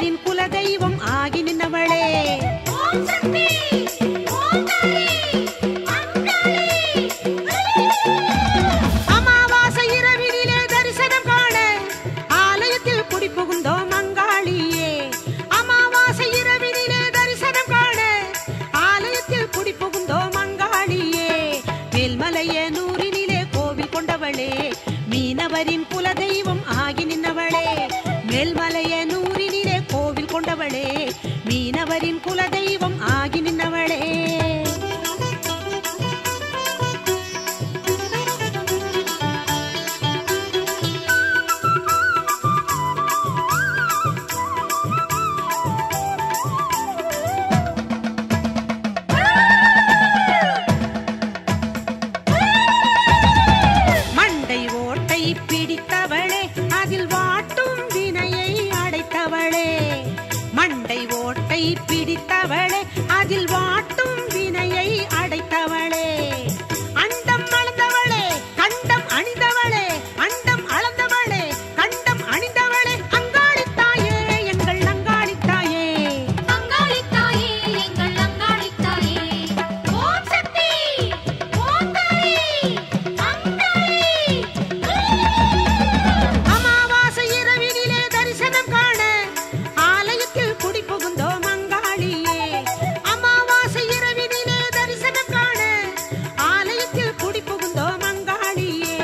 மீனவரின் குலதெய்வம் ஆகி நின்னவளே. அமாவாசை இரவினிலே தரிசனம் காண ஆலயத்தில் குடி புகுந்தோம் அங்காளியே. அமாவாசை இரவினிலே தரிசனம் காண ஆலயத்தில் குடி புகுந்தோம் அங்காளியே. மேல்மலையனூரினிலே கோவில் கொண்டவளே, மீனவரின் குலதெய்வம் ஆகி நின்னவளே. மேல்மலையனூரினிலே கோவில் கொண்டவளே, மீனவரின் குலதெய்வம் ஆகி நின்னவளே. மண்டை ஓட்டை பிடித்தவளே, அதில் வாட்டும் வினையை அடைத்தவளே. மண்டை ஓட்டை பிடித்தவளே, அதில் வாட்டும் வினையை அடைத்தவளே. அண்டம் அளந்தவளே, கண்டம் அணிந்தவளே, அண்டம் அளந்தவளே, கண்டம் அணிந்தவளே. அங்காளித்தாயே எங்கள் அங்காளித்தாயே, அங்காளித்தாயே எங்கள் அங்காளித்தாயே. ஓம் சக்தி, ஓம் தாயே, அங்காளி. அமாவாசை இரவினிலே தரிசனம் காண ஆலயத்தில் குடி புகுந்தோம் அங்காளியே. அமாவாசை இரவினிலே தரிசனம் காண ஆலயத்தில் குடி புகுந்தோம் அங்காளியே.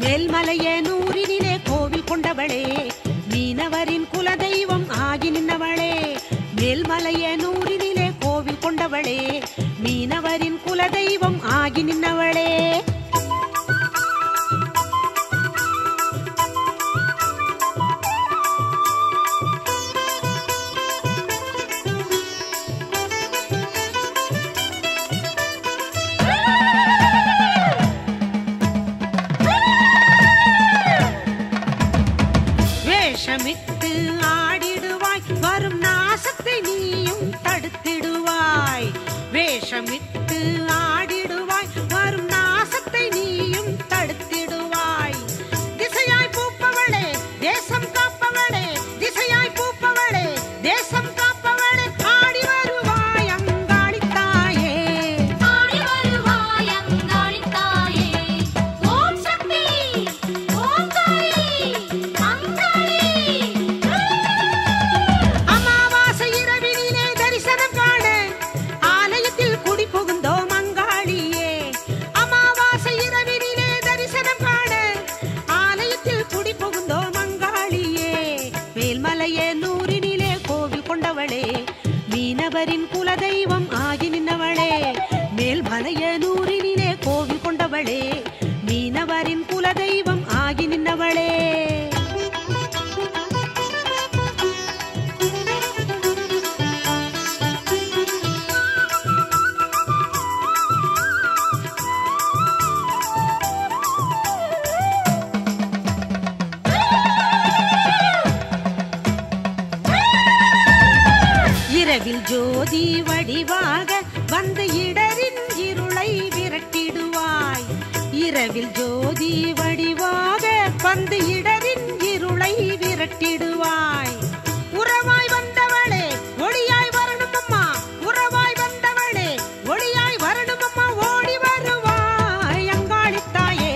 மேல்மலையனூரினிலே கோவில் கொண்டவளே, மீனவரின் குலதெய்வம் ஆகி நின்னவளே. மேல்மலையனூரினிலே கோவில் கொண்டவளே, மீனவரின் குலதெய்வம் ஆகி நின்னவளே. வேஷமிட்டு ஆடிடுவாய், வரும் நாசத்தை நீயும் தடுத்திடுவாய். வேஷமிட்டு ஆடிடுவாய், வரும் நாசத்தை நீயும் தடுத்திடுவாய். திசையாய் பூப்பவளே, தேசம் காப்பவளே, திசையாய் பூப்பவளே, தேசம் காப்பவளே. ஆடி வருவாய் அங்காளித்தாயே, ஆடி வருவாய் அங்காளித்தாயே. ஓம் சக்தி, ஓம் தாயே, அங்காளி. அமாவாசை இரவினிலே தரிசனம் காண ஆலயத்தில் குடி புகுந்தோம் அங்காளியே. அமாவாசை இரவினிலே தரிசனம் காண ஆலயத்தில் குடி புகுந்தோம் அங்காளியே. மேல்மலையனூரினிலே கோவில் கொண்டவளே, மீனவரின் குலதெய்வம் ஆகி நின்னவளே. மேல்மலையனூரினிலே கோவில் கொண்டவளே, மீனவரின் குலதெய்வம் ஆகி நின்னவளே. இரவில் ஜோதி வடிவாக வந்து இடரின் இருளை விரட்டிடுவாய். இரவில் ஜோதி வடிவாக வந்து இடரின் இருளை விரட்டிடுவாய். உறவாய் வந்தவளே, ஒளியாய் வரணும் அம்மா, உறவாய் வந்தவளே, ஒளியாய் வரணும் அம்மா. ஓடி வருவாய் அங்காளித்தாயே,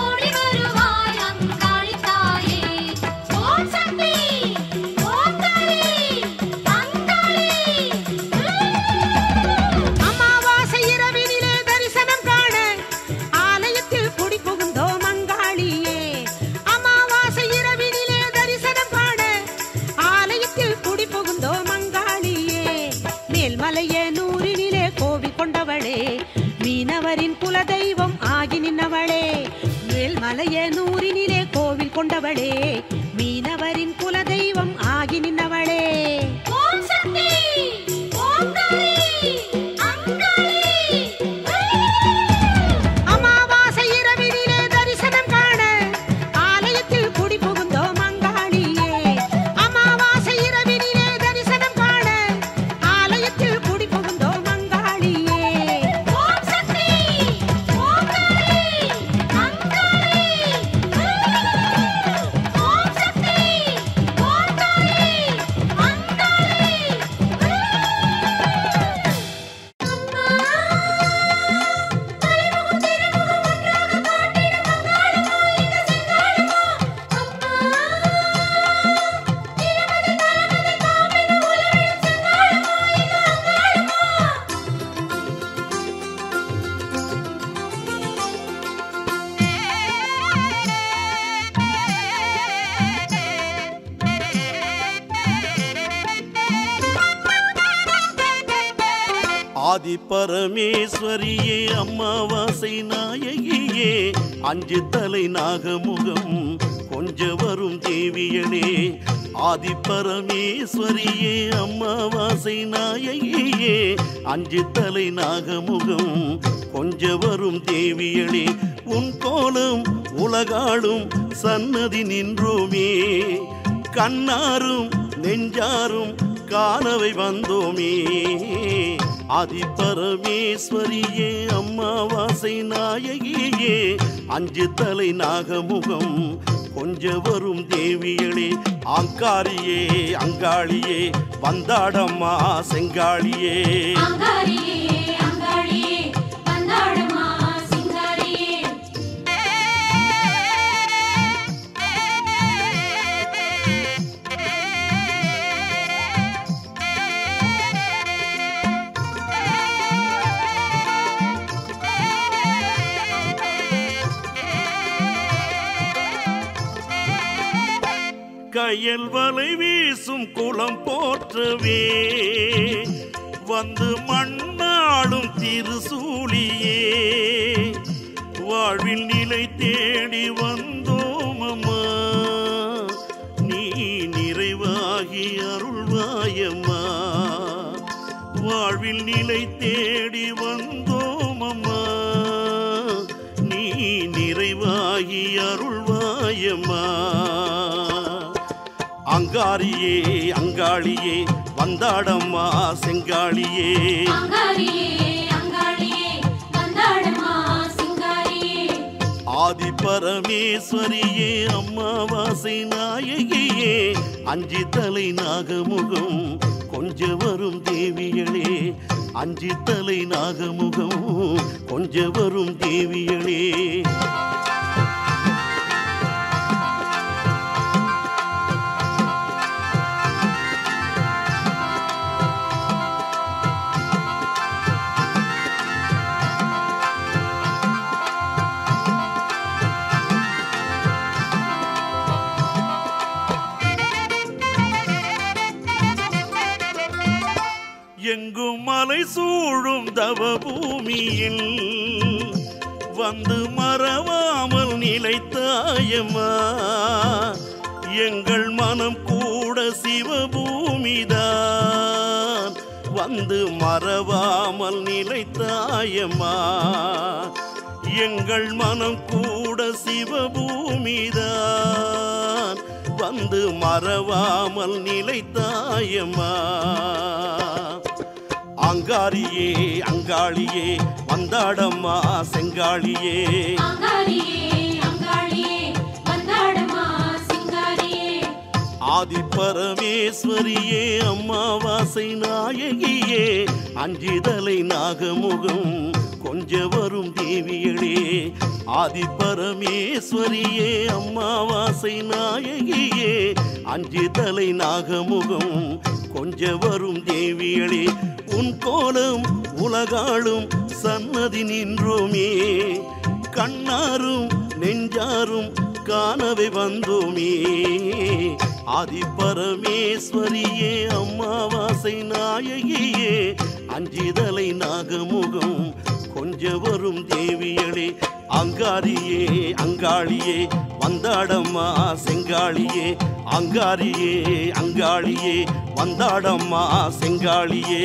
ஓடி வருவாய் அங்காளித்தாயே. ஓம் சக்தி, ஓம் தாயே, அங்காளி. அமாவாசை இரவினிலே தரிசனம் காண ஆலயத்தில் குடி புகுந்தோம் அங்காளியே. அமாவாசை இரவினிலே தரிசனம் காண ஆலயத்தில் குடி புகுந்தோம் அங்காளியே. மேல்மலையனூரினிலே கோவில் கொண்டவளே, மீனவரின் குலதெய்வம் ஆகி நின்னவளே. மேல்மலையனூரினிலே கோவில் கொண்டவளே, மீனவரின் குலதெய்வம் ஆகி நின்னவளே. ஓம் சக்தி, ஓம் தாயே, அங்காளி. அமாவாசை இரவினிலே தரிசனம் காண ஆலயத்தில் குடி புகுந்தோம் அங்காளியே. அமாவாசை இரவினிலே தரிசனம் காண ஆலயத்தில் குடி புகுந்தோம் அங்காளியே. ஓம் சக்தி, ஓம் தாயே, அங்காளி. ஓம் ஆதி பரமேஸ்வரியே அம்மாவாசை நாயகியே அஞ்சு தலை நாகமுகம் கொஞ்ச வரும் தேவியளே ஆதி பரமேஸ்வரியே அம்மாவாசை நாயகியே அஞ்சு தலை நாகமுகம் கொஞ்ச வரும் தேவியளே உன் கோலம் உலகாளும் சன்னதி நின்றோமே கண்ணாரும் நெஞ்சாரும் காணவை வந்தோமே ஆதி பரமேஸ்வரியே அம்மாவாசை நாயகியே அஞ்சு தலை நாகமுகம் கொஞ்ச வரும் தேவியளே ஆங்காரியே அங்காளியே வந்தாடம்மா செங்காளியே கையல் வலை வீசும் குளம் போற்றவே வந்து மண்ணாடும் திருசூலியே வாழ்வில் நிலை தேடி வந்தோம் அம்மா நீ நிறைவாகி அருள்வாயம்மா வாழ்வில் நிலை தேடி வந்தோம் அம்மா நீ நிறைவாகி அருள்வாயம்மா அங்காரியே அங்காளியே வந்தாடம்மா செங்காளியே ஆதி பரமேஸ்வரியே அம்மாவாசை நாயகியே அஞ்சு தலை நாகமுகம் கொஞ்ச வரும் தேவியளே அஞ்சு தலை நாகமுகம் கொஞ்ச வரும் தேவியளே எங்கும் மலை சூழும் தவ பூமியில் வந்து மறவாமல் நிலைத்தாயம்மா எங்கள் மனம் கூட சிவபூமிதான் வந்து மறவாமல் நிலைத்தாயம்மா எங்கள் மனம் கூட சிவபூமிதான் வந்து மறவாமல் நிலைத்தாயம்மா அங்காரியே அங்காளியே வந்தாடம்மா செங்காளியே ஆதி பரமேஸ்வரியே அம்மாவாசை நாயகியே அஞ்சு தலை நாகமுகம் கொஞ்ச வரும் தேவியளே ஆதி பரமேஸ்வரியே அம்மாவாசை நாயகியே அஞ்சு தலை நாகமுகம் கொஞ்ச வரும் தேவியளே உன் கோலம் உலகாளும் சன்னதி நின்றோமே கண்ணாரும் நெஞ்சாரும் காணவை வந்தோமே ஆதி பரமேஸ்வரியே அம்மாவாசை நாயகியே அஞ்சு தலை நாகமுகம் கொஞ்ச வரும் தேவியளே அங்காரியே அங்காளியே வந்தாடம்மா செங்காளியே அங்காரியே அங்காளியே வந்தாடம்மா செங்காளியே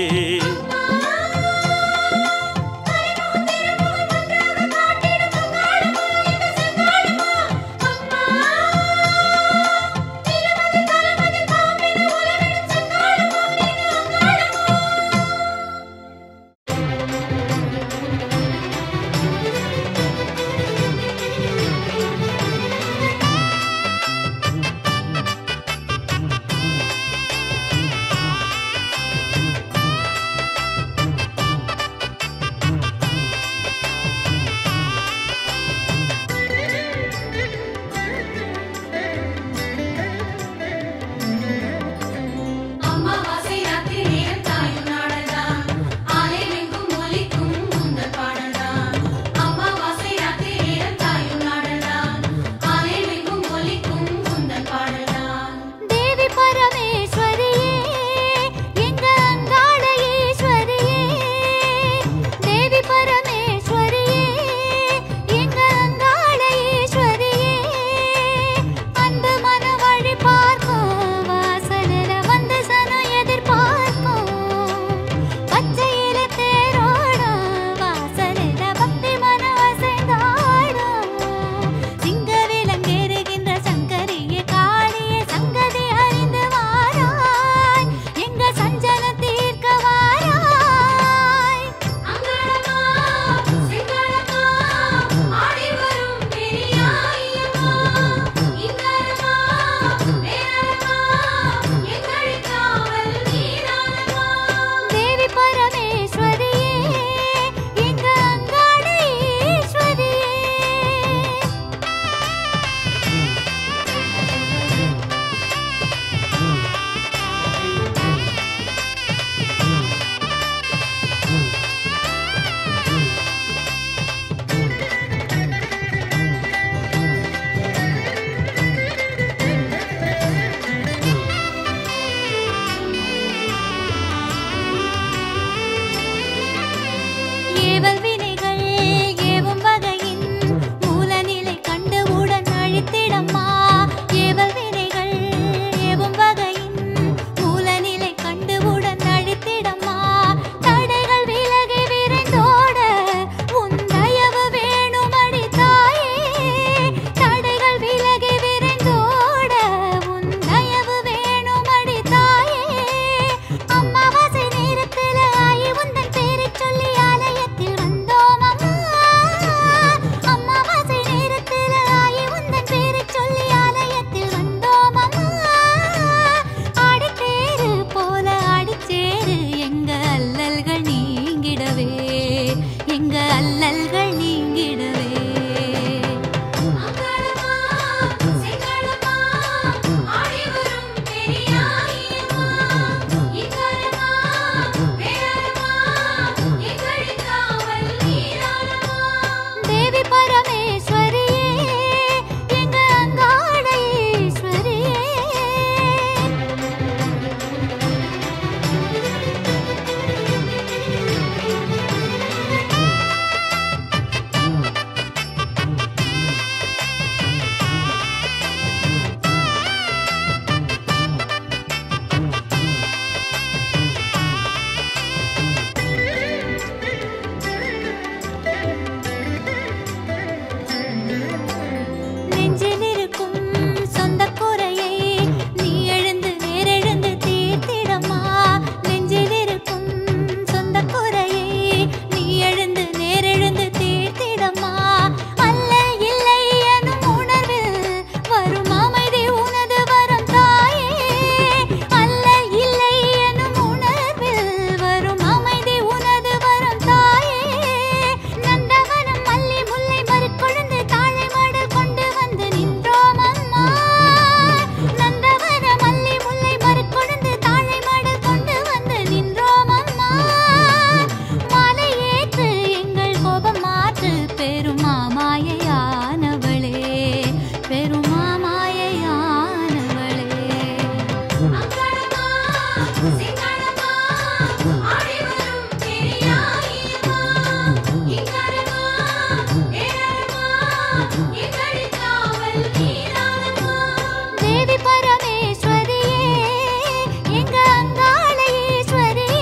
சிங்களமா ஆடி வரும் பெரியாயிரமா இங்கரமா ஏரமா எங்கடி காவல் நீரானமா தேவி பரமேஸ்வரியே எங்க அங்காள ஈஸ்வரியே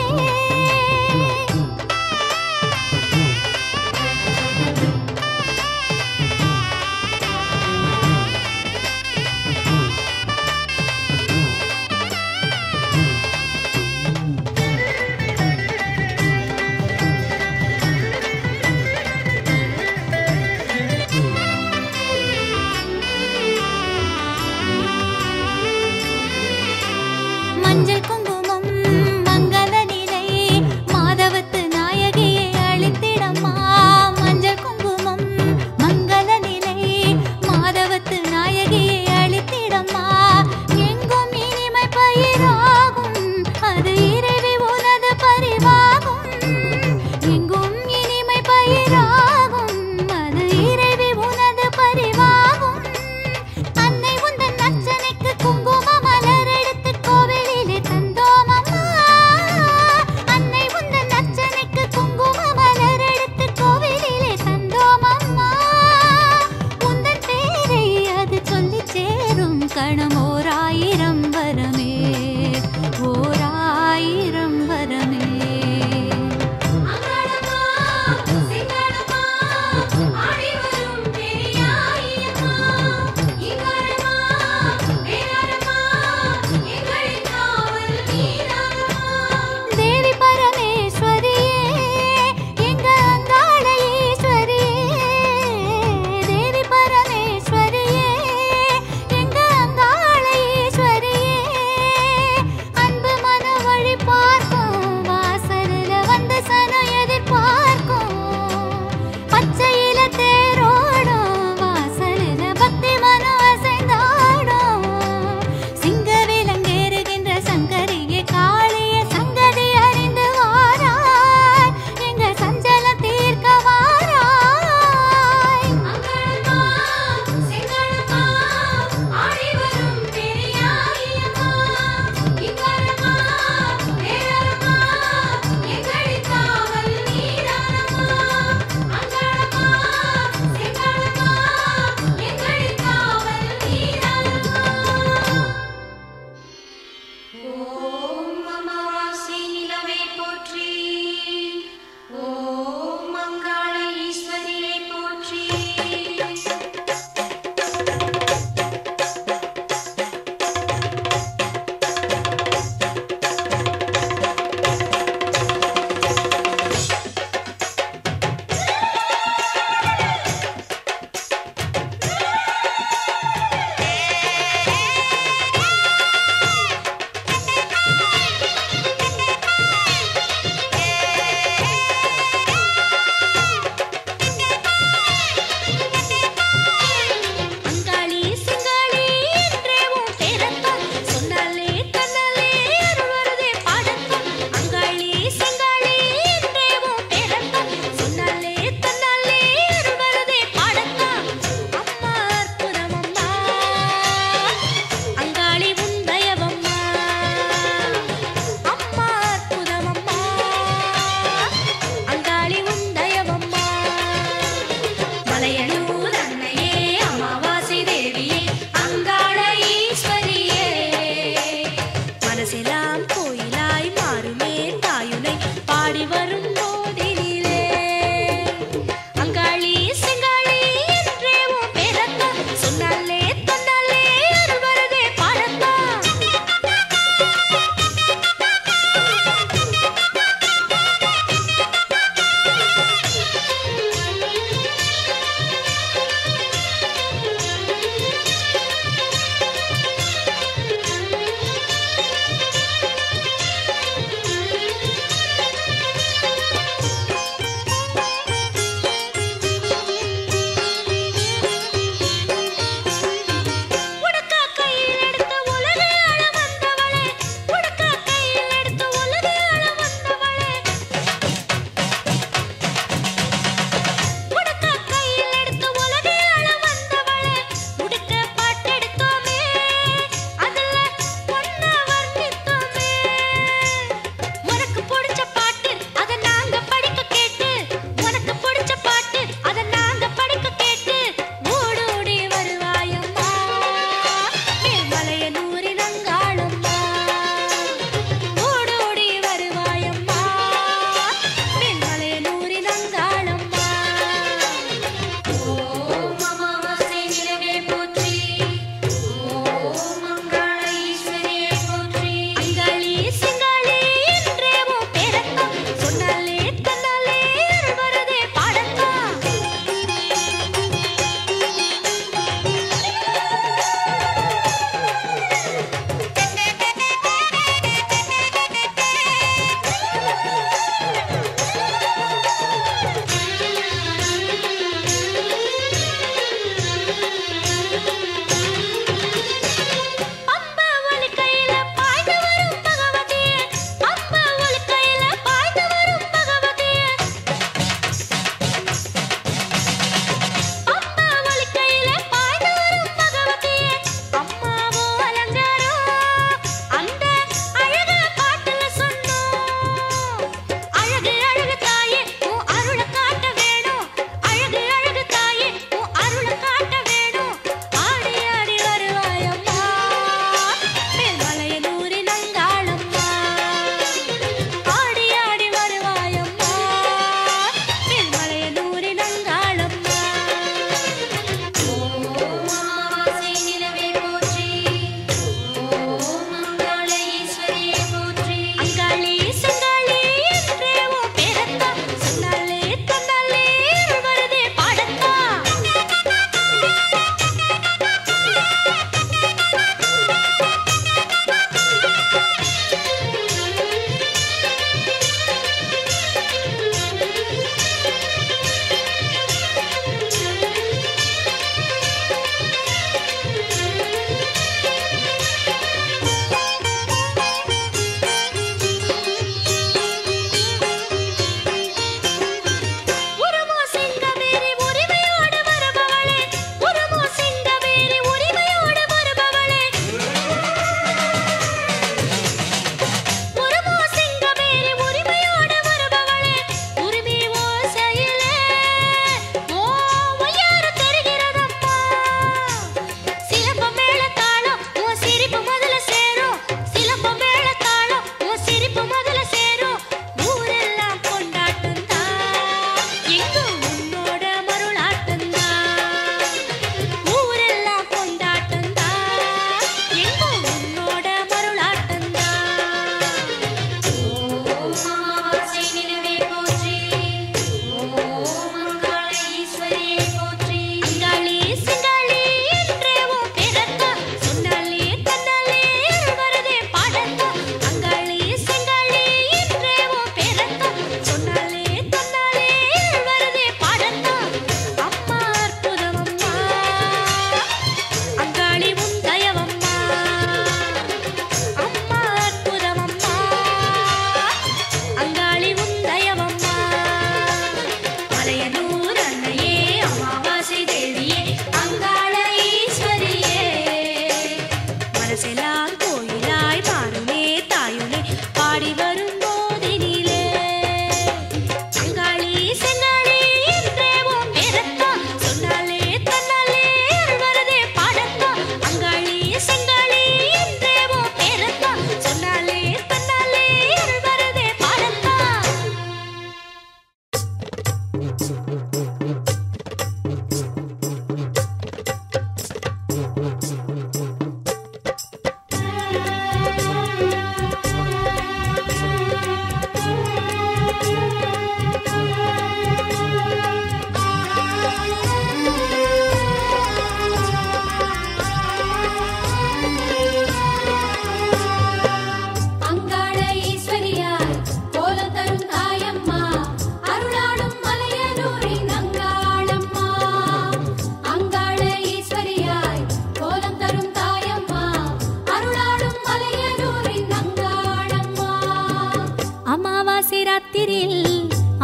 அமாவாசை ராத்திரியில்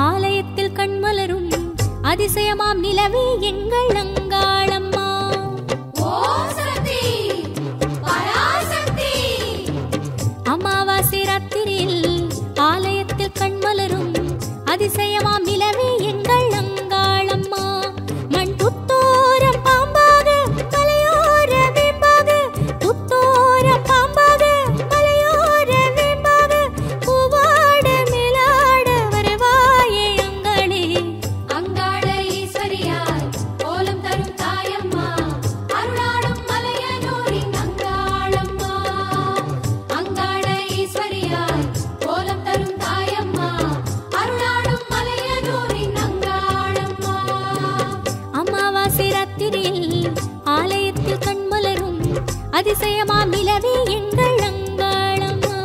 ஆலயத்தில் கண்மலரும் அதிசயமாம் நிலவே எங்கள் அங்காளம்மா. அமாவாசை ராத்திரியில் ஆலயத்தில் கண்மலரும் அதிசயமாம் நிலவே எங்கள் அங்காளம்மா. மண் புத்தோரம் பாம்பாக மலையோர வேம்பாக, புத்தோர பாம்பாக மலையோர வேம்பாக, பூவாட மேலாட வருவாயே அங்காளே. அங்காள ஈஸ்வரியாய் கோலம் தரும் தாயம்மா, அருளாடும் மலையனூரின் அங்காளம்மா. அங்காள ஈஸ்வரியாய் கோலம் தரும் தாயம்மா, அருளாடும் மலையனூரின் அங்காளம்மா. அமாவாசை ராத்திரியில் ஆலயத்தில் கண்மலரும் அதிசயமாம் நிலவே எங்கள் அங்காளம்மா.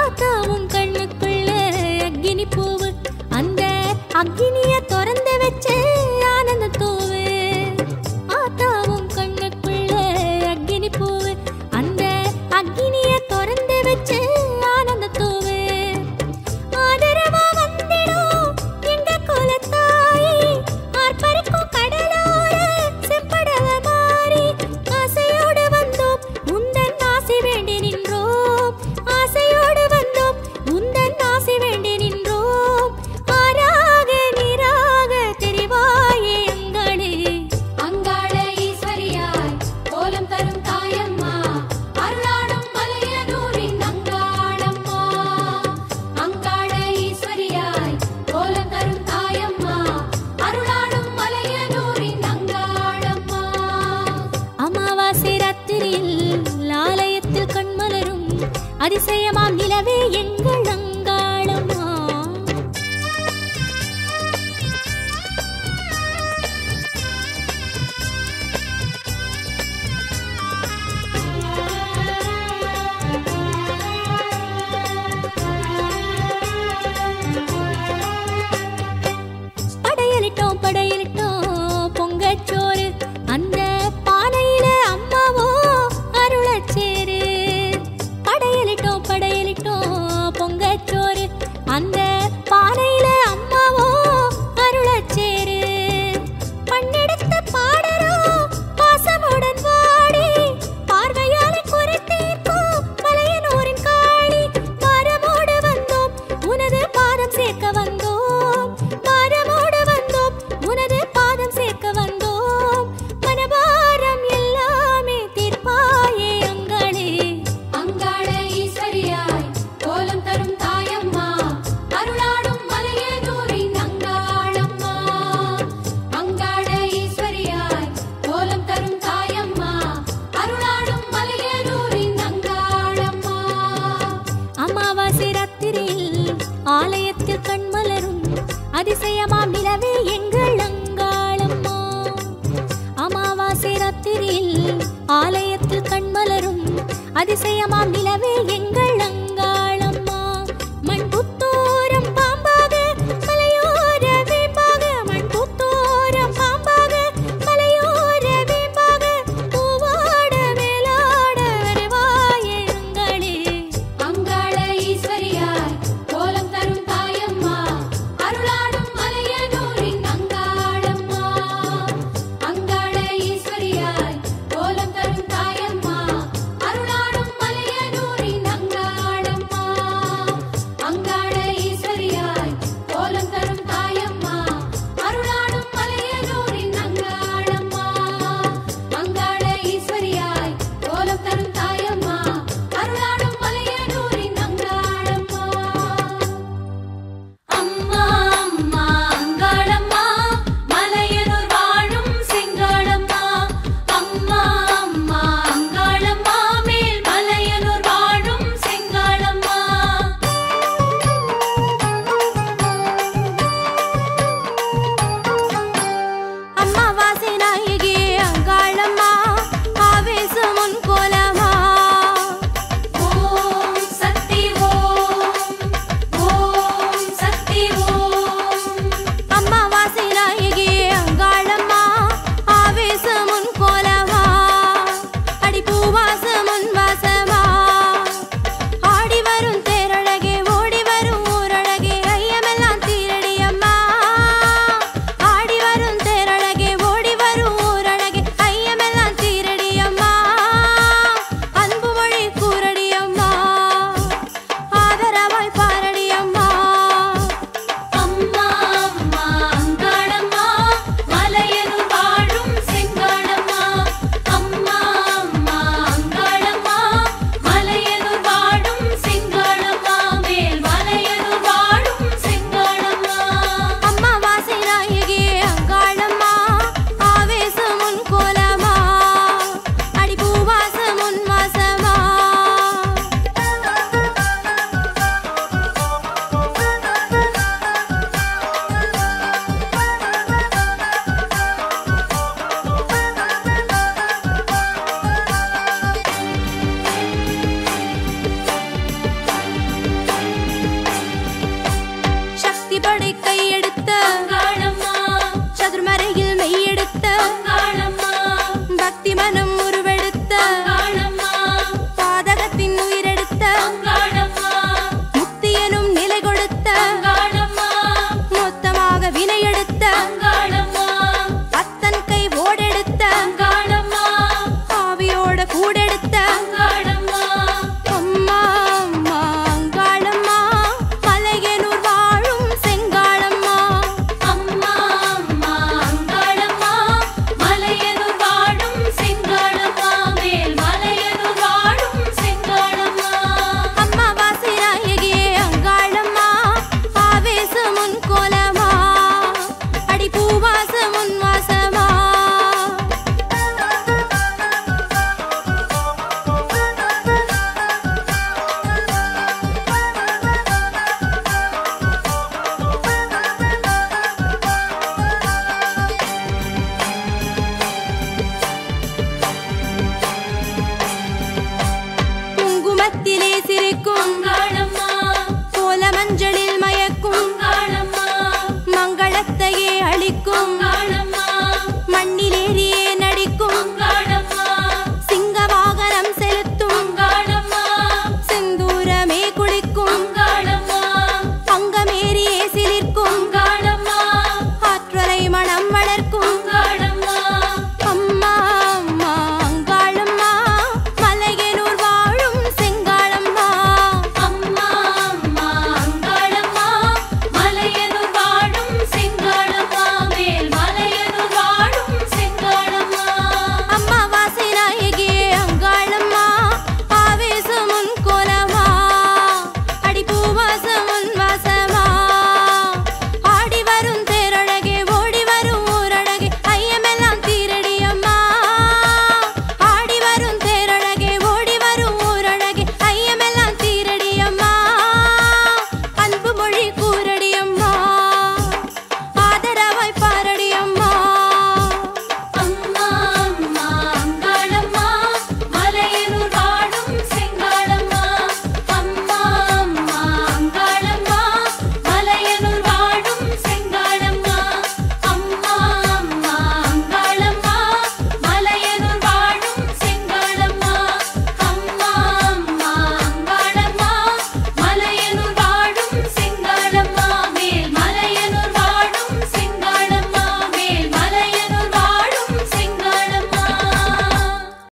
ஆத்தாவும் கண்ணுக்குள்ள அக்கினி பூவு, அந்த அக்கினிய திறந்து வச்சு ஆனந்த தூவு. ஆத்தாவும் கண்ணுக்குள்ள அக்கினி பூவு, அந்த அக்கினிய திறந்து வச்சு ஆனந்த தூவு. ஆதரவா வந்திடும் எங்க குலத்தாயி, ஆர்ப்பரிக்கும் கடலோர செம்படவ மாறி, ஆசையோடு வந்தோம் உந்தன் ஆசை வேண்டி நின்றோம், ஆசையோடு வந்தோம் உந்தன் ஆசை வேண்டி நின்றோம். ஆராக நீராக தெரிவாயே அங்காளே. அங்காள ஈஸ்வரியாய் கோலம் தரும் தாயம்மா, அருளாடும் மலையனூரின் அங்காளம்மா. அங்காள ஈஸ்வரியாய் கோலம் தரும் தாயம்மா, அருளாடும் மலையனூரின் அங்காளம்மா. அமாவாசை ராத்திரியில் ஆலயத்தில் கண்மலரும் அதிசயமாம் நிலவே எங்கள் அங்காளம்மா. படையலிட்டோம் படையலிட்டோம் பொங்கச்சோறு, அந்த பானையில அம்மாவோ அருளச்சேரு. படையலிட்டோம் படையலிட்டோம் பொங்கச்சோறு, அந்த பானையில அம்மாவோ அருளச்சேரு. பண்ணெடுத்து பாடறோம் பாசமுடன் வாடி, பார்வையாலே குறைத்தீர்க்கும் மலையனூரின் காளி. பாரமோடு வந்தோம் உனது பாதம் சேர்க்க வந்தோம், பாரமோடு வந்தோம் உனது பாதம் சேர்க்க வந்தோம். மனபாரம் எல்லாமே தீர்ப்பாயே அங்காளே. அங்காள ஈஸ்வரியாய் கோலம் தரும் தாயம்மா, அருளாடும் மலையனூரின் அங்காளம்மா. அங்காள ஈஸ்வரியாய் கோலம் தரும் தாயம்மா, அருளாடும் மலையனூரின் அங்காளம்மா. அமாவாசை ராத்திரியில் ஆலயத்தில் கண்மலரும் அதிசயமாம் நிலவே எங்கள் அங்காளம்மா. அமாவாசை ராத்திரியில் ஆலயத்தில் கண்மலரும் அதிசயமாம் நிலவே எங்கள் அங்காளம்மா. மண் புத்தோரம் பாம்பாக மலையோர வேம்பாக, மண் புத்தோரம் பாம்பாக மலையோர வேம்பாக, பூவாட மேலாட வருவாயே அங்காளே. அங்காள ஈஸ்வரியாய் கோலம் தரும் தாயம்மா, அருளாடும் மலையனூரின் அங்காளம்மா. அங்காள ஈஸ்வரியாய் கோலம் தரும் தாயம்மா, அருளாடும் மலையனூரின் முகத்திலே சிரிக்கும் அங்காளம்மா